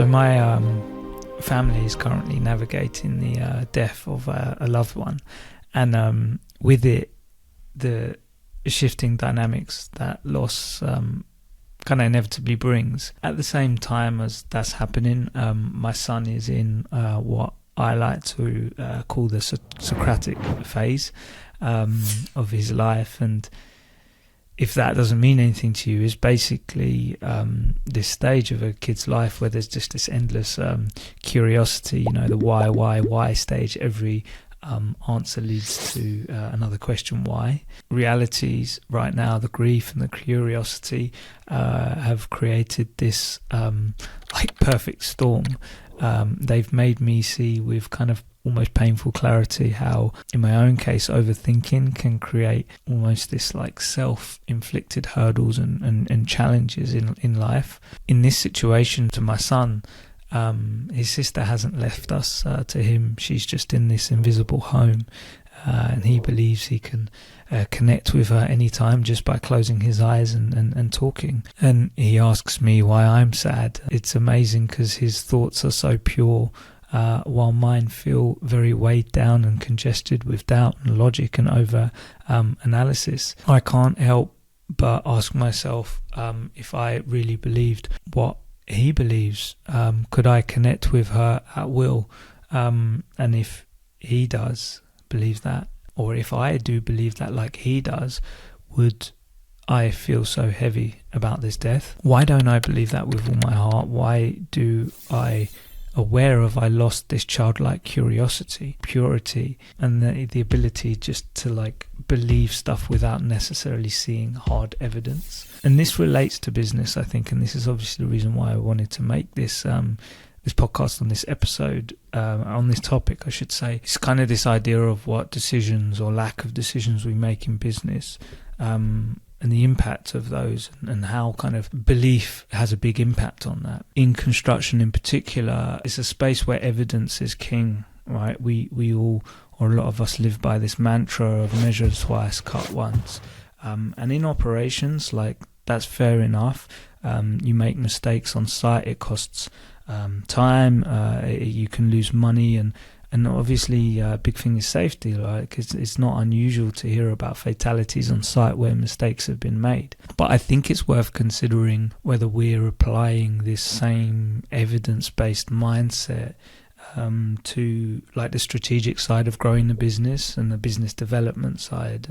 So my family is currently navigating the death of a loved one, and with it, the shifting dynamics that loss kind of inevitably brings. At the same time as that's happening, my son is in what I like to call the Socratic phase of his life, and if that doesn't mean anything to you, is basically this stage of a kid's life where there's just this endless curiosity, the why stage. Every answer leads to another question, why. Realities right now, the grief and the curiosity have created this perfect storm. They've made me see with kind of almost painful clarity how, in my own case, overthinking can create almost this self-inflicted hurdles and challenges in life. In this situation, to my son, his sister hasn't left us to him. She's just in this invisible home, and he believes he can connect with her anytime just by closing his eyes and talking. And he asks me why I'm sad. It's amazing because his thoughts are so pure, while mine feel very weighed down and congested with doubt and logic and over analysis. I can't help but ask myself, if I really believed what he believes, could I connect with her at will? And if he does believe that, or if I do believe that like he does, would I feel so heavy about this death? Why don't I believe that with all my heart? Why do I I lost this childlike curiosity, purity, and the ability just to believe stuff without necessarily seeing hard evidence? And this relates to business, I think, and this is obviously the reason why I wanted to make this this podcast on this episode, on this topic, I should say. It's kind of this idea of what decisions or lack of decisions we make in business, and the impact of those, and how kind of belief has a big impact on that. In construction in particular, it's a space where evidence is king, right? We all, or a lot of us, live by this mantra of measure twice, cut once. And in operations, that's fair enough. You make mistakes on site, it costs time, you can lose money, and obviously a big thing is safety, right? Because it's not unusual to hear about fatalities on site where mistakes have been made. But I think it's worth considering whether we're applying this same evidence-based mindset to the strategic side of growing the business and the business development side.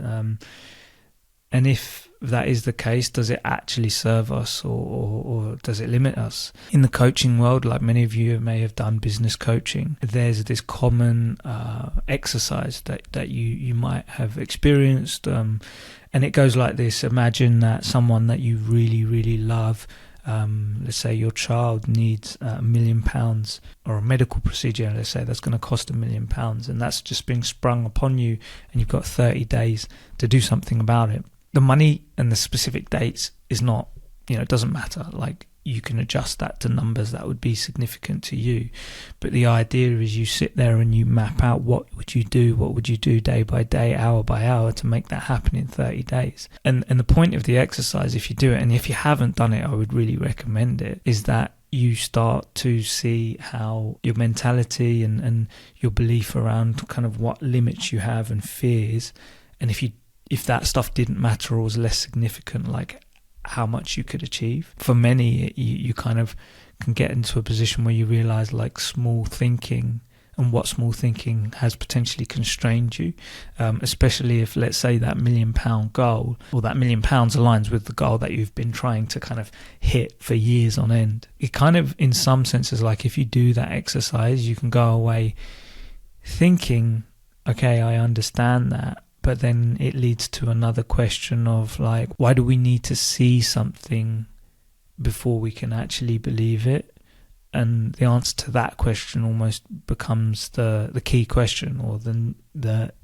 And if that is the case, does it actually serve us, or does it limit us? In the coaching world, like many of you may have done business coaching, there's this common exercise that you might have experienced, and it goes like this. Imagine that someone that you really, really love, let's say your child needs £1 million, or a medical procedure, let's say that's going to cost £1 million, and that's just being sprung upon you, and you've got 30 days to do something about it. The money and the specific dates is not, it doesn't matter. You can adjust that to numbers that would be significant to you. But the idea is you sit there and you map out what would you do day by day, hour by hour, to make that happen in 30 days. And the point of the exercise, if you do it, and if you haven't done it, I would really recommend it, is that you start to see how your mentality and your belief around kind of what limits you have and fears, and if that stuff didn't matter or was less significant, how much you could achieve. For many, you kind of can get into a position where you realize small thinking and what small thinking has potentially constrained you, especially if, let's say, that £1 million goal, or that £1 million aligns with the goal that you've been trying to kind of hit for years on end. It kind of, in some senses, if you do that exercise, you can go away thinking, okay, I understand that. But then it leads to another question of why do we need to see something before we can actually believe it? And the answer to that question almost becomes the key question, or the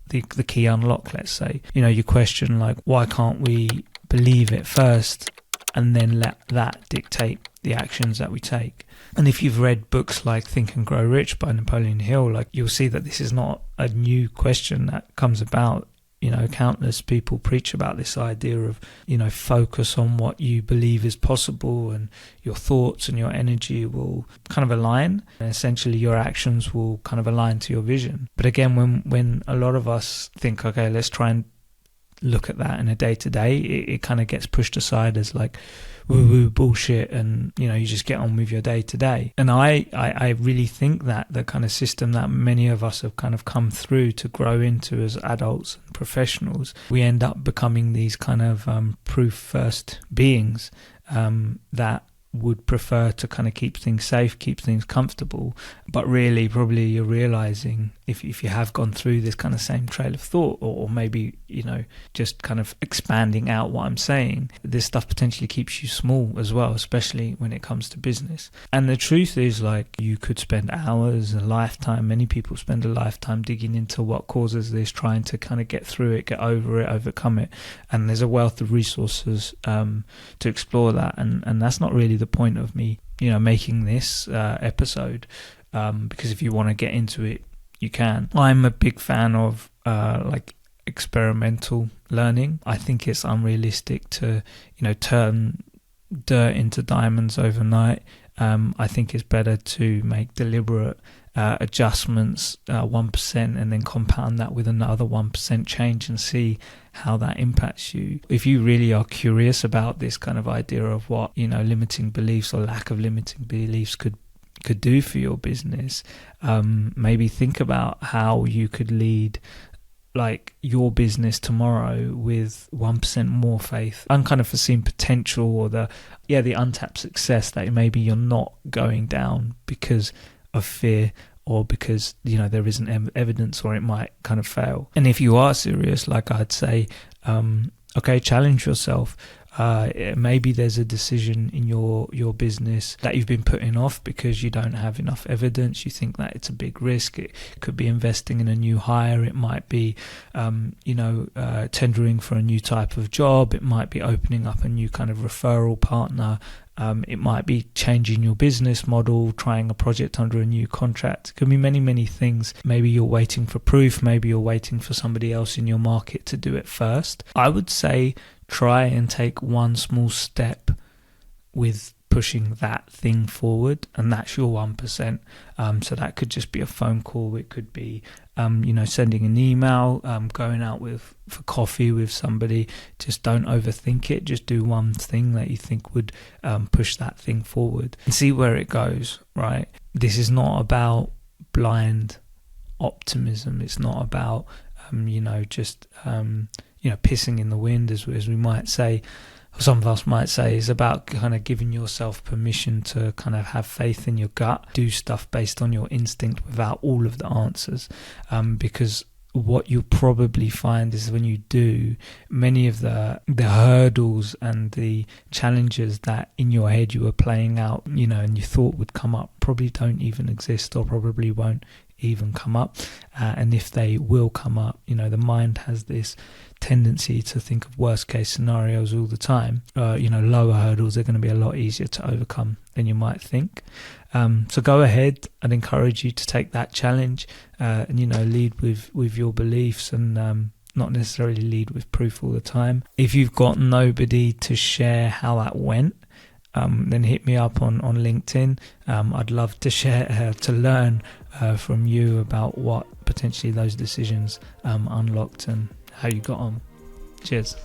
key unlock, let's say. You question why can't we believe it first and then let that dictate the actions that we take? And if you've read books like Think and Grow Rich by Napoleon Hill, you'll see that this is not a new question that comes about countless people preach about this idea of, focus on what you believe is possible, and your thoughts and your energy will kind of align, and essentially your actions will kind of align to your vision. But again, when a lot of us think, okay, let's try and look at that in a day-to-day, it kind of gets pushed aside as like woo-woo bullshit, and you just get on with your day-to-day. And I really think that the kind of system that many of us have kind of come through to grow into as adults and professionals, we end up becoming these kind of proof-first beings that would prefer to kind of keep things safe, keep things comfortable. But really, probably you're realizing, if you have gone through this kind of same trail of thought, or maybe just kind of expanding out what I'm saying, this stuff potentially keeps you small as well, especially when it comes to business. And the truth is, like, you could spend hours, a lifetime, many people spend a lifetime digging into what causes this, trying to kind of get through it, get over it, overcome it. And there's a wealth of resources to explore that, and that's not really the point of me making this episode, because if you want to get into it, you can. I'm a big fan of experimental learning. I think it's unrealistic to turn dirt into diamonds overnight. I think it's better to make deliberate adjustments, 1%, and then compound that with another 1% change and see how that impacts you. If you really are curious about this kind of idea of what limiting beliefs or lack of limiting beliefs could do for your business, maybe think about how you could lead your business tomorrow with 1% more faith, unforeseen potential, or the untapped success that maybe you're not going down because of fear, or because there isn't evidence, or it might kind of fail. And if you are serious, I'd say, okay, challenge yourself. Maybe there's a decision in your business that you've been putting off because you don't have enough evidence. You think that it's a big risk. It could be investing in a new hire. It might be tendering for a new type of job. It might be opening up a new kind of referral partner. It might be changing your business model, trying a project under a new contract. It could be many, many things. Maybe you're waiting for proof. Maybe you're waiting for somebody else in your market to do it first. I would say try and take one small step with pushing that thing forward, and that's your 1%. So that could just be a phone call. It could be sending an email, going out for coffee with somebody. Just don't overthink it. Just do one thing that you think would push that thing forward and see where it goes, right? This is not about blind optimism. It's not about pissing in the wind, as we might say, or some of us might say. Is about kind of giving yourself permission to kind of have faith in your gut, do stuff based on your instinct without all of the answers, because what you'll probably find is when you do, many of the hurdles and the challenges that in your head you were playing out, and you thought would come up, probably don't even exist, or probably won't even come up. And if they will come up, the mind has this tendency to think of worst case scenarios all the time. Lower hurdles are going to be a lot easier to overcome than you might think. So go ahead. I'd encourage you to take that challenge, and lead with your beliefs, and not necessarily lead with proof all the time. If you've got nobody to share how that went, then hit me up on LinkedIn. I'd love to share, to learn from you about what potentially those decisions unlocked and how you got on. Cheers.